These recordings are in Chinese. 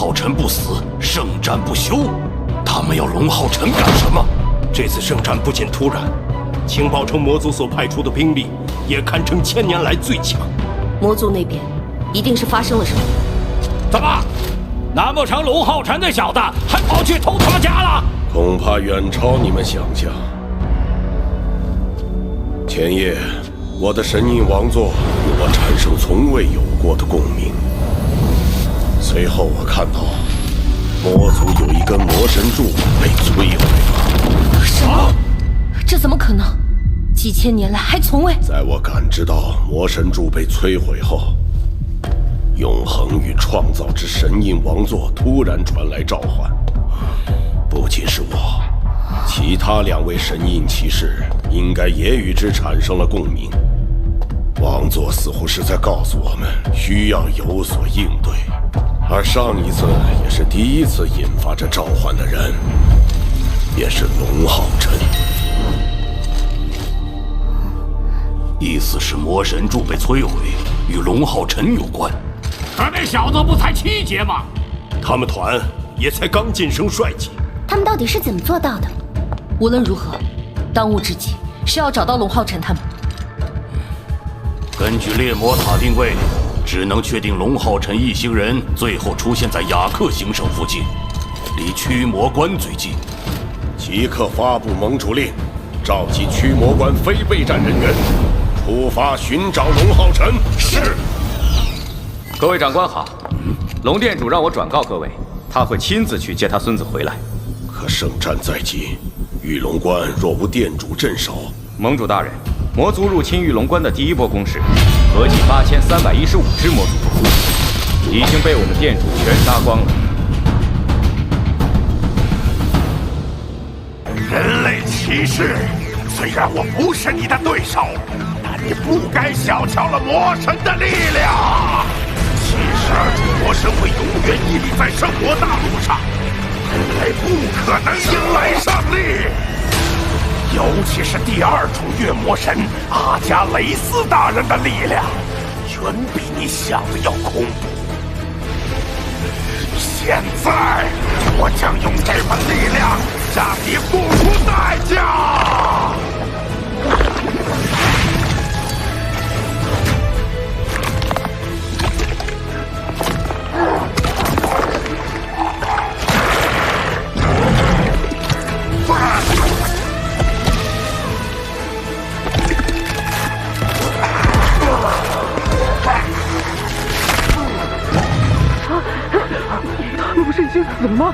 浩辰不死，圣战不休。他们要龙浩辰干什么？这次圣战不仅突然，情报称魔族所派出的兵力也堪称1000年来最强。魔族那边一定是发生了什么？怎么？难不成龙浩辰那小子还跑去偷他们家了？恐怕远超你们想象。前夜，我的神印王座与我产生从未有过的共鸣。随后我看到魔族有一根魔神柱被摧毁了。什么？这怎么可能？几千年来还从未……在我感知到魔神柱被摧毁后，永恒与创造之神印王座突然传来召唤。不仅是我，其他2位神印骑士应该也与之产生了共鸣。王座似乎是在告诉我们需要有所应对，而上一次也是第一次引发这召唤的人，也是龙浩辰。意思是魔神柱被摧毁，与龙浩辰有关。可那小子不才7阶吗？他们团也才刚晋升帅级。他们到底是怎么做到的？无论如何，当务之急是要找到龙浩辰他们。根据猎魔塔定位，只能确定龙浩辰一行人最后出现在雅克行省附近，离驱魔关最近。即刻发布盟主令，召集驱魔关非备战人员，出发寻找龙浩辰。是。各位长官好，龙殿主让我转告各位，他会亲自去接他孙子回来。可圣战在即，玉龙关若无殿主镇守，盟主大人，魔族入侵玉龙关的第一波攻势，合计8315只魔族，已经被我们殿主全杀光了。人类骑士，虽然我不是你的对手，但你不该小瞧了魔神的力量。72种魔神会永远屹立在圣魔大陆上，人类不可能迎来胜利。尤其是第2种月魔神阿加雷斯大人的力量，远比你想的要恐怖。现在，我将用这份力量让你付出代价。他们不是已经死了吗？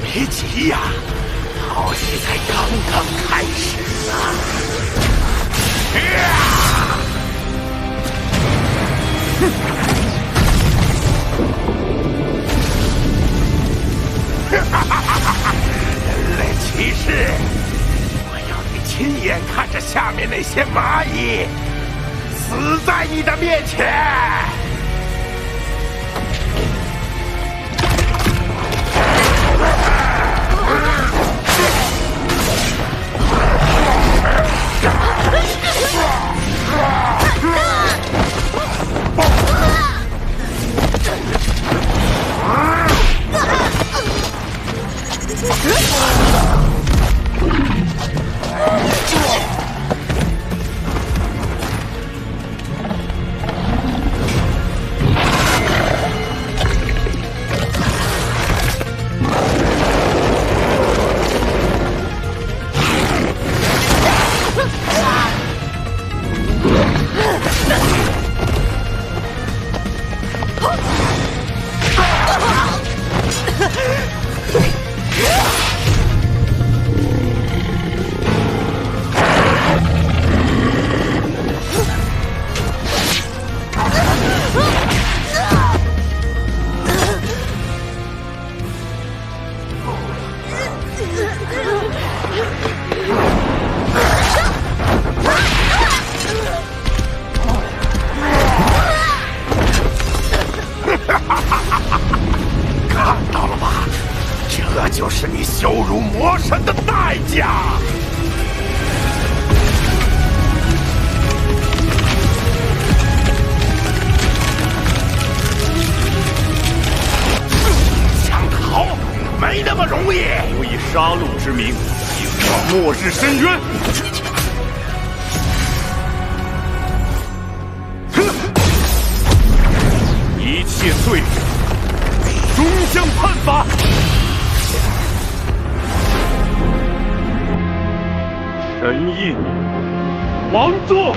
别急呀，好戏才刚刚开始呢。人类骑士，我要你亲眼看着下面那些蚂蚁死在你的面前。看到了吧，这就是你羞辱魔神的代价。那么容易？我以杀戮之名，引发末日深渊。一切罪恶终将判罚。神印王座。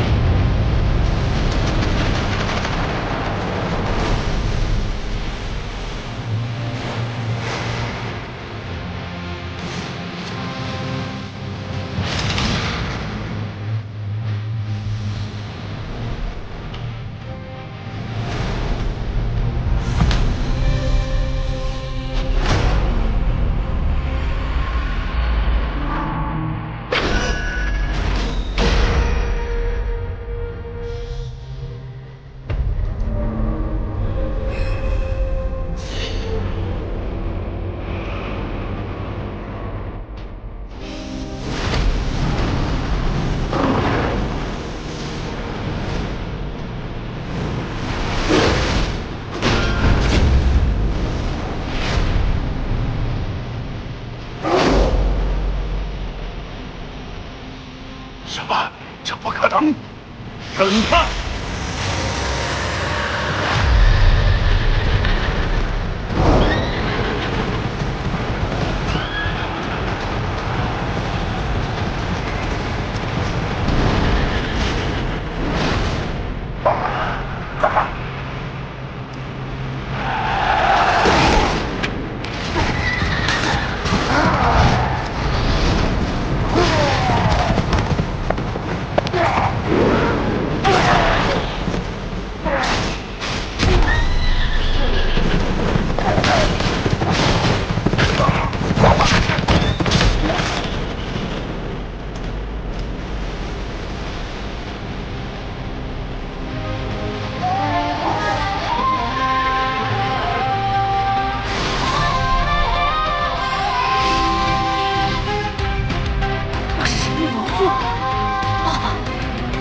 什么？这不可能！审判！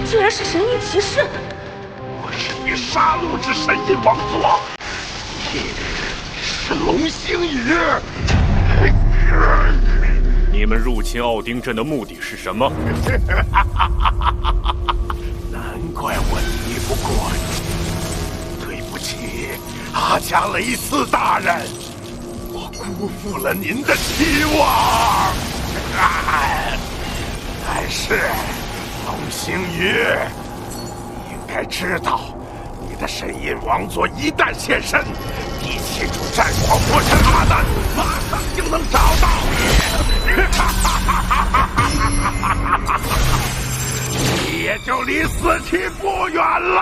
居然是神印骑士！我是你杀戮之神印王座，你是龙星羽。你们入侵奥丁镇的目的是什么？难怪我敌不过你。对不起，阿加雷斯大人，我辜负了您的期望。但是，龙星羽，你应该知道，你的神印王座一旦现身，第7主战狂魔神阿难马上就能找到你。你也就离死期不远了。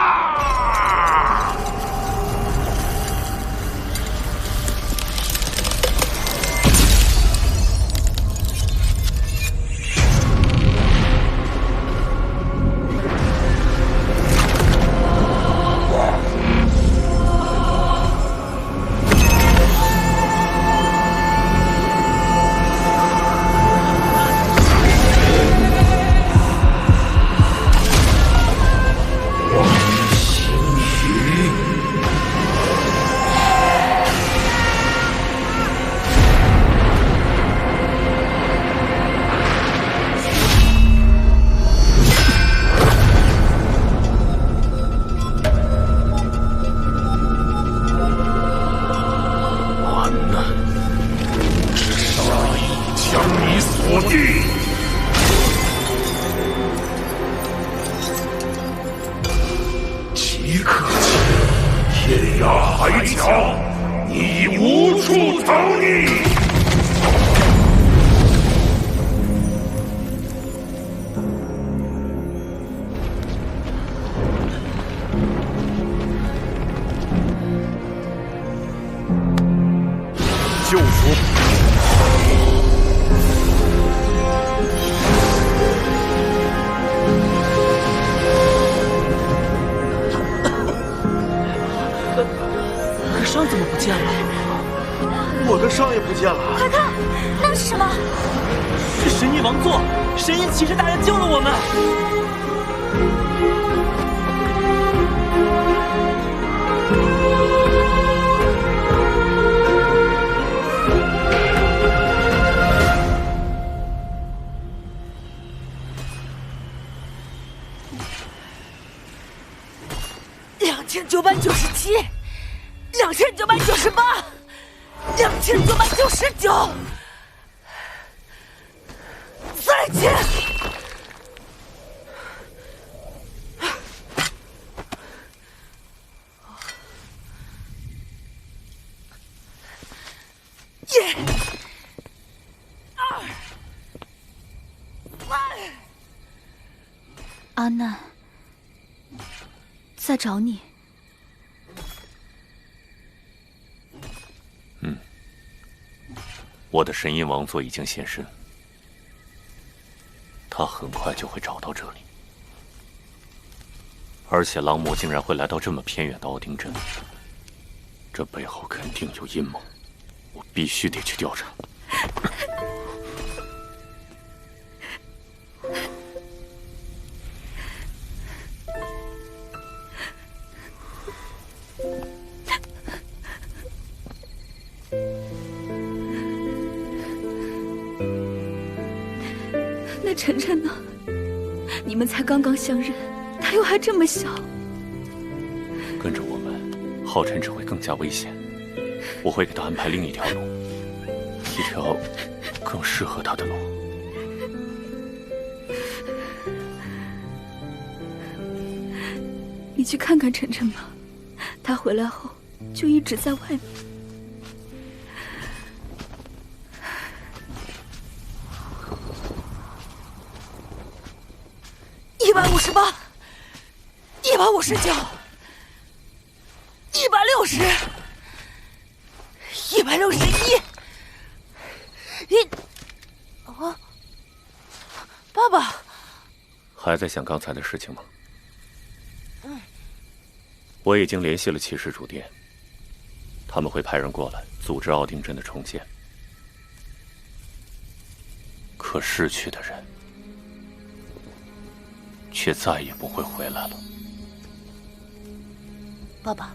即可见，天涯海角，你已无处藏匿。救赎。伤怎么不见了？我的伤也不见了。快看，那是什么？是神印王座，神印骑士大人救了我们。2998，2999，再见。阿难，在找你。我的神印王座已经现身，他很快就会找到这里。而且狼魔竟然会来到这么偏远的奥丁镇，这背后肯定有阴谋，我必须得去调查。那晨晨呢？你们才刚刚相认，他又还这么小。跟着我们，浩辰只会更加危险。我会给他安排另一条路，一条更适合他的路。你去看看晨晨吧，他回来后就一直在外面。158、159、160、161。爸爸，还在想刚才的事情吗？我已经联系了骑士主殿，他们会派人过来组织奥丁镇的重建。可逝去的人却再也不会回来了。爸爸，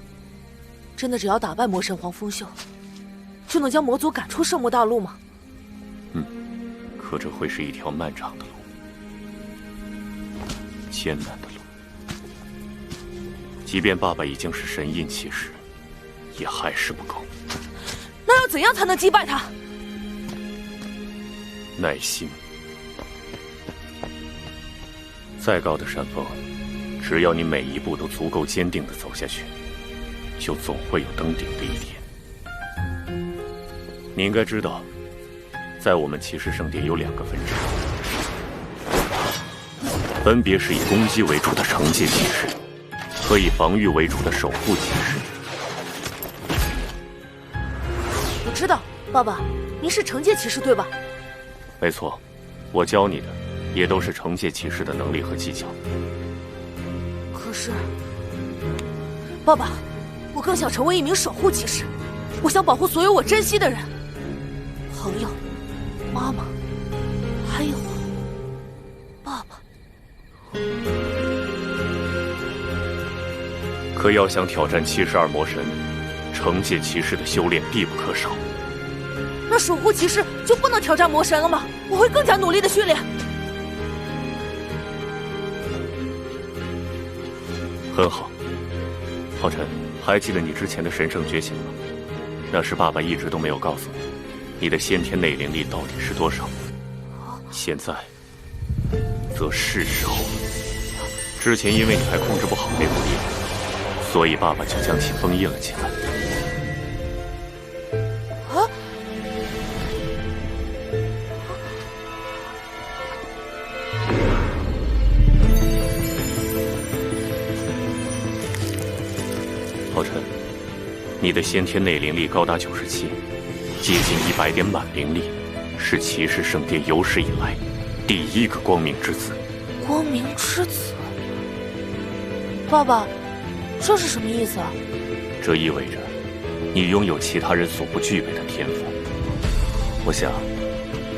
真的只要打败魔神皇风袖，就能将魔族赶出圣魔大陆吗？可这会是一条漫长的路，艰难的路。即便爸爸已经是神印骑士，也还是不够。那要怎样才能击败他？耐心。再高的山峰，只要你每一步都足够坚定地走下去，就总会有登顶的一天。你应该知道，在我们骑士圣殿有2个分支，分别是以攻击为主的惩戒骑士和以防御为主的守护骑士。我知道，爸爸，您是惩戒骑士对吧？没错，我教你的也都是惩戒骑士的能力和技巧。可是，爸爸，我更想成为一名守护骑士，我想保护所有我珍惜的人，朋友、妈妈，还有爸爸。可要想挑战72魔神，惩戒骑士的修炼必不可少。那守护骑士就不能挑战魔神了吗？我会更加努力的训练。很好，浩辰，还记得你之前的神圣觉醒吗？那时爸爸一直都没有告诉你，你的先天内灵力到底是多少。现在，则是时候了。之前因为你还控制不好那股力量，所以爸爸就将其封印了起来。浩辰，你的先天内灵力高达97，接近100点满灵力，是骑士圣殿有史以来第1个光明之子。光明之子，爸爸，这是什么意思啊？这意味着你拥有其他人所不具备的天赋。我想，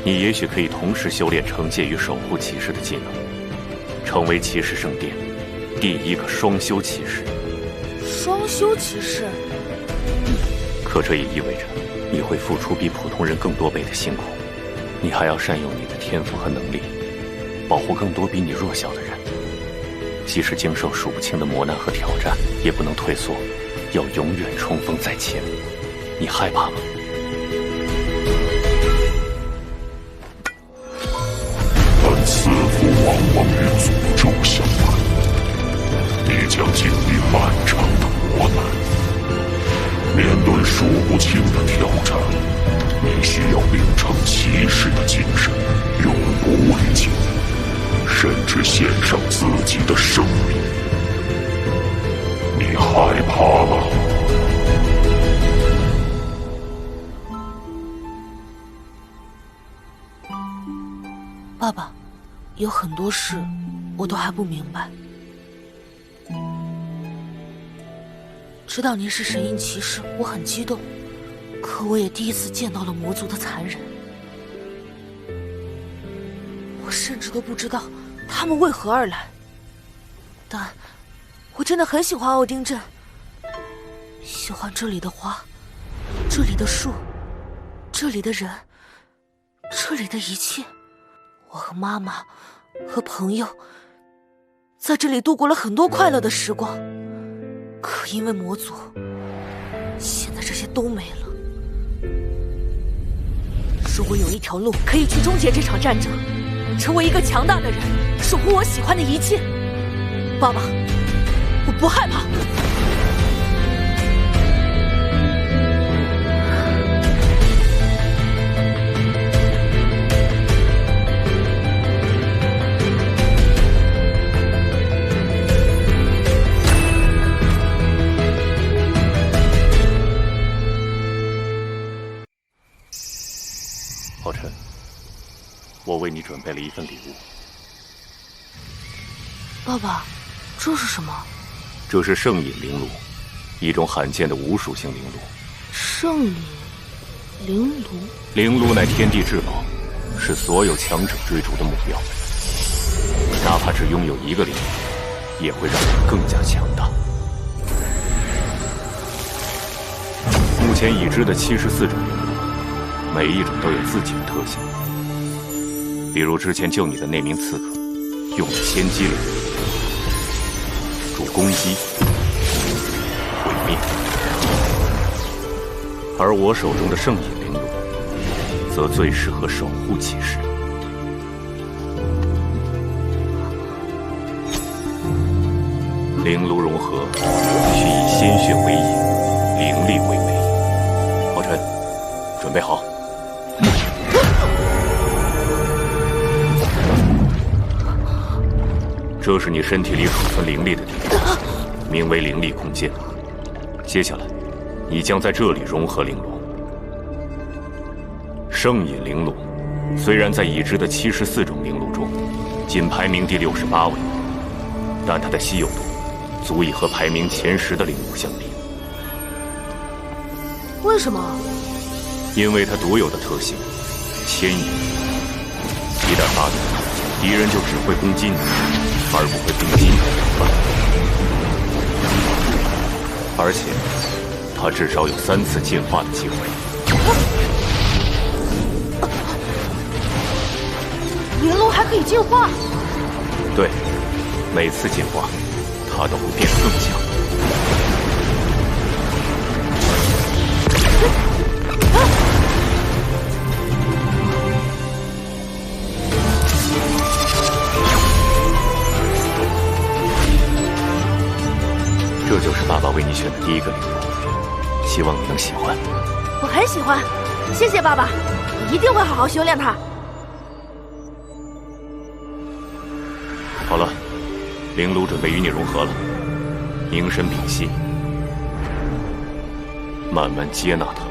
你也许可以同时修炼惩戒与守护骑士的技能，成为骑士圣殿第1个双修骑士。双修骑士？可这也意味着你会付出比普通人更多倍的辛苦，你还要善用你的天赋和能力，保护更多比你弱小的人。即使经受数不清的磨难和挑战，也不能退缩，要永远冲锋在前。你害怕吗？但此父往往与诅咒相伴，你将经历漫长的磨难，面对数不清的挑战，你需要秉承骑士的精神，永不畏惧，甚至献上自己的生命。你害怕吗？爸爸，有很多事我都还不明白。知道您是神印骑士，我很激动，可我也第一次见到了魔族的残忍。我甚至都不知道他们为何而来，但我真的很喜欢奥丁镇，喜欢这里的花，这里的树，这里的人，这里的一切。我和妈妈和朋友在这里度过了很多快乐的时光，可因为魔族，现在这些都没了。如果有一条路可以去终结这场战争，成为一个强大的人，守护我喜欢的一切，爸爸，我不害怕。浩辰，我为你准备了一份礼物。爸爸，这是什么？这是圣隐灵炉，一种罕见的无属性灵炉。圣隐灵炉？灵炉乃天地至宝，是所有强者追逐的目标。哪怕只拥有一个灵炉，也会让人更加强大。目前已知的74种灵炉，每一种都有自己的特性。比如之前救你的那名刺客，用了千机灵炉，主攻击、毁灭；而我手中的圣隐灵炉，则最适合守护骑士。灵炉融合，需以鲜血为引，灵力为媒。浩辰，准备好。这是你身体里储存灵力的地方，名为灵力空间。接下来，你将在这里融合灵炉。圣隐灵炉虽然在已知的74种灵炉中，仅排名第68位，但它的稀有度足以和排名前10的灵炉相比。为什么？因为它独有的特性——牵引。一旦发动，敌人就只会攻击你，而不会攻击你的同伴。而且，它至少有3次进化的机会。灵炉还可以进化？对，每次进化，它都会变得更强。这就是爸爸为你选的第一个灵炉，希望你能喜欢。我很喜欢，谢谢爸爸，我一定会好好修炼它。好了，灵炉准备与你融合了，凝神屏息，慢慢接纳它。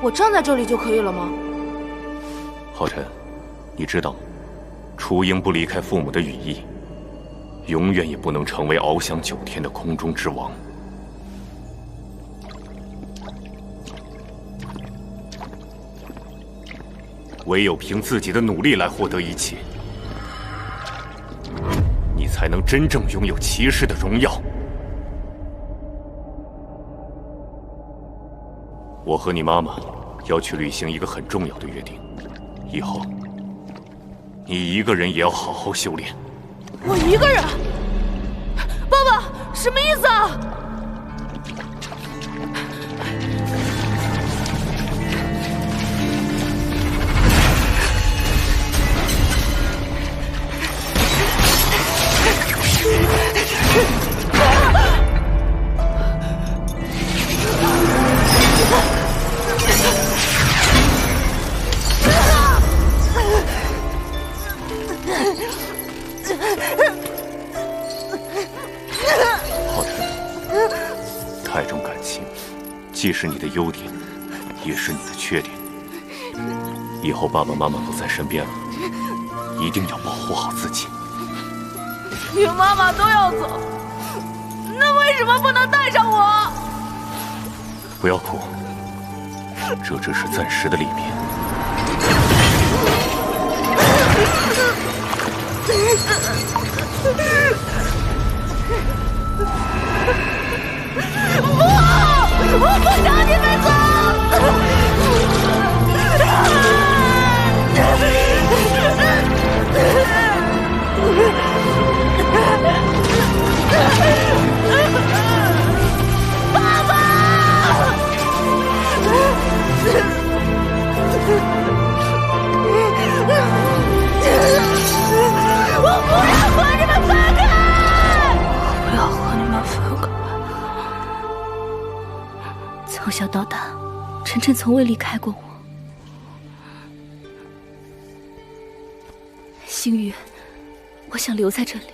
我站在这里就可以了吗？浩辰，你知道吗？雏鹰不离开父母的羽翼，永远也不能成为翱翔9天的空中之王。唯有凭自己的努力来获得一切，你才能真正拥有骑士的荣耀。我和你妈妈要去履行一个很重要的约定，以后你一个人也要好好修炼。我一个人。爸爸，什么意思啊？太重感情，既是你的优点，也是你的缺点。以后爸爸妈妈不在身边了，一定要保护好自己。你妈妈都要走，那为什么不能带上我？不要哭，这只是暂时的离别。不，我不想你们走。爸爸！我不要和你们分开！我不要和你们分开。从小到大，晨晨从未离开过我。星宇，我想留在这里。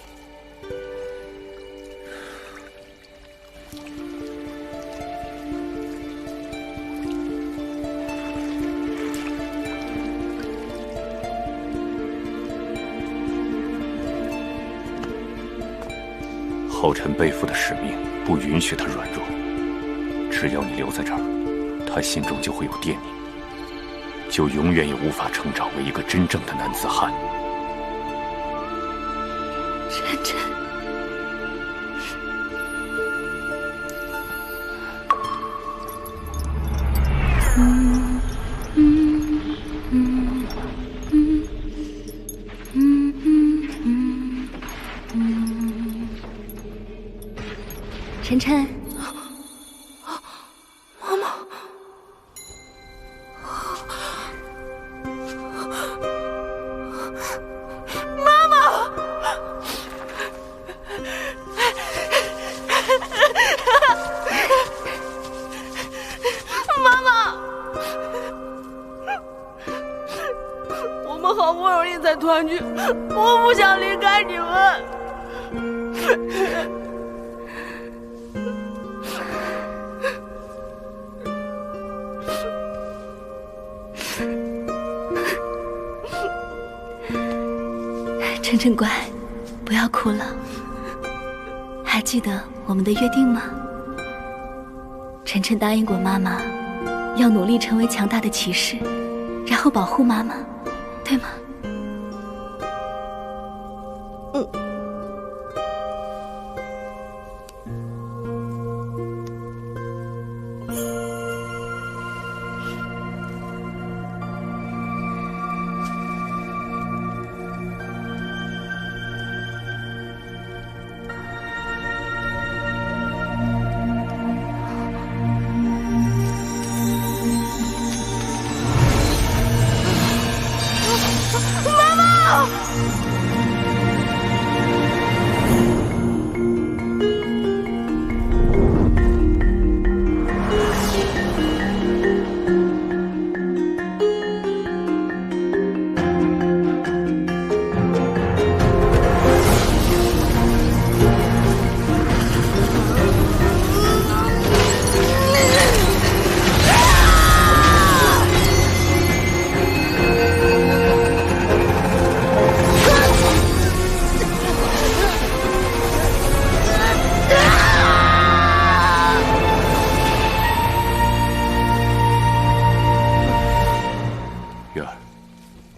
后尘背负的使命不允许他软弱，只要你留在这儿，他心中就会有惦念，就永远也无法成长为一个真正的男子汉。晨晨，晨晨，妈妈，妈妈，妈妈，我们好不容易才团聚，我不想离开你们。晨晨乖，不要哭了。还记得我们的约定吗？晨晨答应过妈妈，要努力成为强大的骑士，然后保护妈妈，对吗？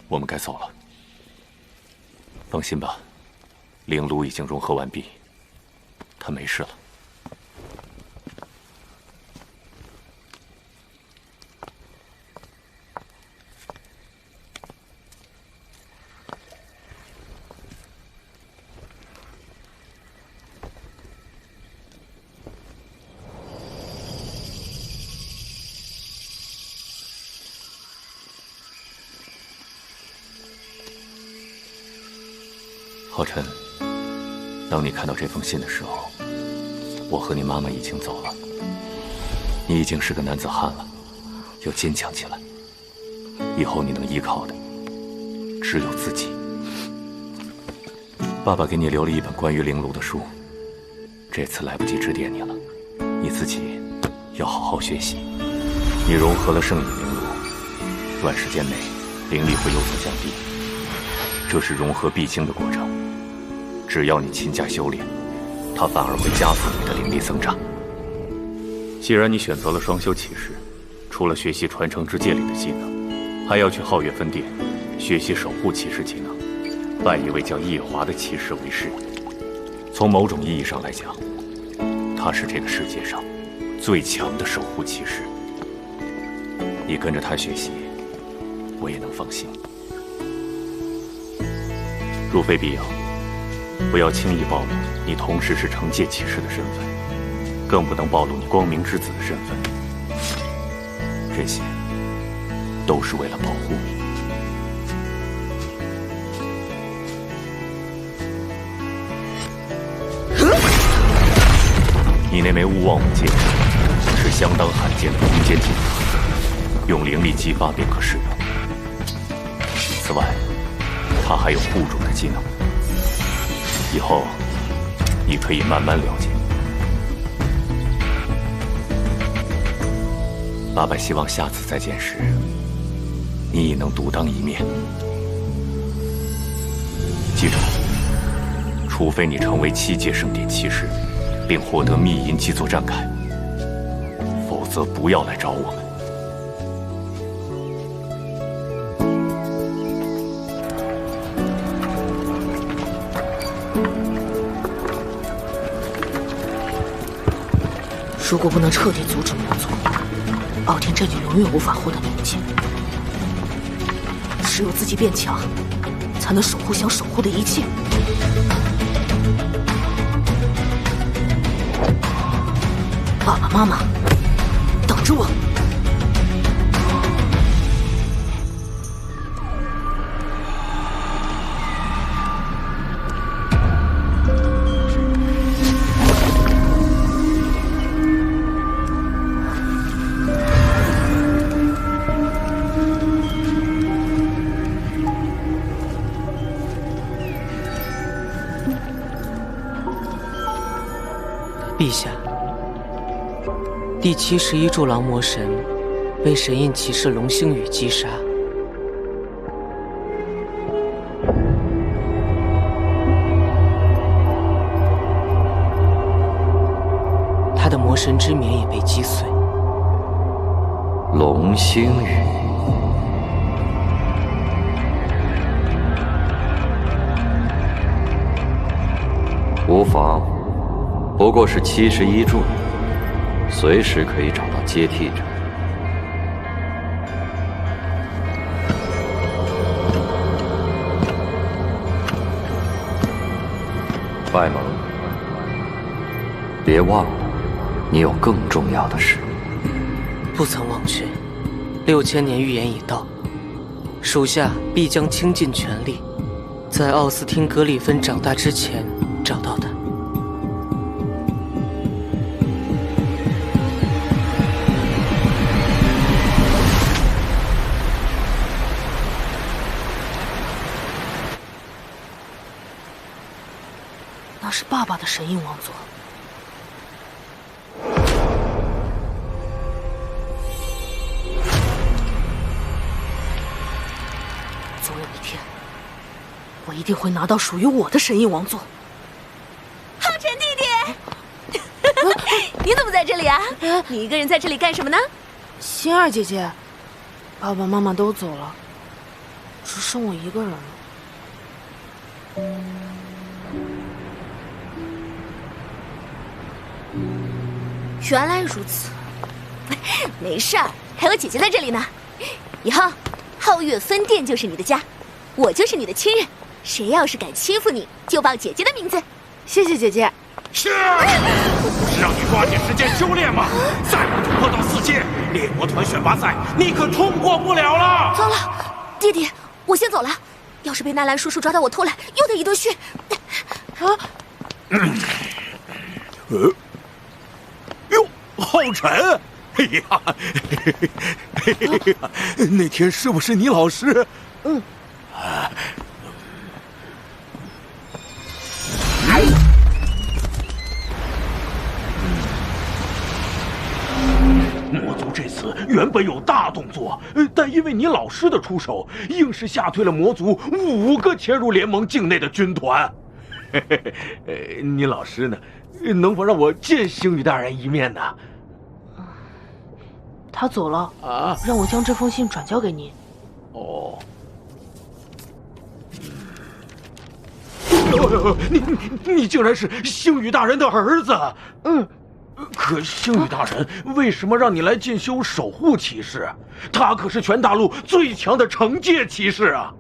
我们该走了。放心吧，灵炉已经融合完毕，他没事了。浩辰，当你看到这封信的时候，我和你妈妈已经走了。你已经是个男子汉了，要坚强起来。以后你能依靠的只有自己。爸爸给你留了一本关于灵炉的书，这次来不及指点你了，你自己要好好学习。你融合了圣隐灵炉，短时间内灵力会有所降低，这是融合必经的过程。只要你勤加修炼，它反而会加速你的灵力增长。既然你选择了双修骑士，除了学习传承之戒里的技能，还要去皓月分殿学习守护骑士技能，拜一位叫夜华的骑士为师。从某种意义上来讲，他是这个世界上最强的守护骑士。你跟着他学习，我也能放心。若非必要，不要轻易暴露你同时是惩戒骑士的身份，更不能暴露你光明之子的身份。这些都是为了保护你。你那枚勿忘我戒是相当罕见的空间技能，用灵力激发便可使用。此外，它还有护主的技能，以后你可以慢慢了解。爸爸希望下次再见时，你也能独当一面。记住，除非你成为7阶圣殿骑士，并获得密银基座战铠，否则不要来找我们。如果不能彻底阻止魔族，傲天这里永远无法获得宁静。只有自己变强，才能守护想守护的一切。爸爸妈妈，等着我。陛下，第71柱狼魔神被神印骑士龙星宇击杀。他的魔神之冕也被击碎。龙星宇，无妨。不过是71柱，随时可以找到接替者。拜蒙，别忘了，你有更重要的事。不曾忘却，6000年预言已到，属下必将倾尽全力，在奥斯汀格里芬长大之前找到他。那是爸爸的神印王座。总有一天，我一定会拿到属于我的神印王座。浩辰弟弟，你怎么在这里啊？你一个人在这里干什么呢？心儿姐姐，爸爸妈妈都走了，只剩我一个人了。原来如此，没事儿，还有姐姐在这里呢。以后皓月分殿就是你的家，我就是你的亲人。谁要是敢欺负你，就报姐姐的名字。谢谢姐姐。是，不是让你抓紧时间修炼吗？再不突破到4阶，猎魔团选拔赛你可通过不了了。糟了，弟弟，我先走了。要是被纳兰叔叔抓到我偷懒，又得一顿训。啊！哟，浩辰！哎呀，那天是不是你老师？嗯。魔族这次原本有大动作，但因为你老师的出手，硬是吓退了魔族5个潜入联盟境内的军团。你老师呢？能否让我见星宇大人一面呢？他走了啊，让我将这封信转交给您。哦。你竟然是星宇大人的儿子！嗯。可星宇大人为什么让你来进修守护骑士？他可是全大陆最强的惩戒骑士啊！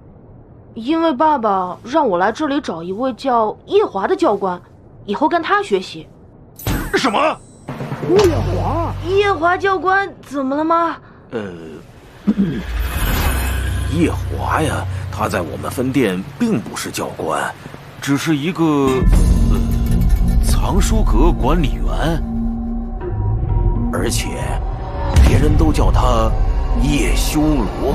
因为爸爸让我来这里找一位叫叶华的教官，以后跟他学习。什么？叶华？叶华教官怎么了吗？叶华呀，他在我们分店并不是教官，只是一个藏书阁管理员。而且，别人都叫他叶修罗。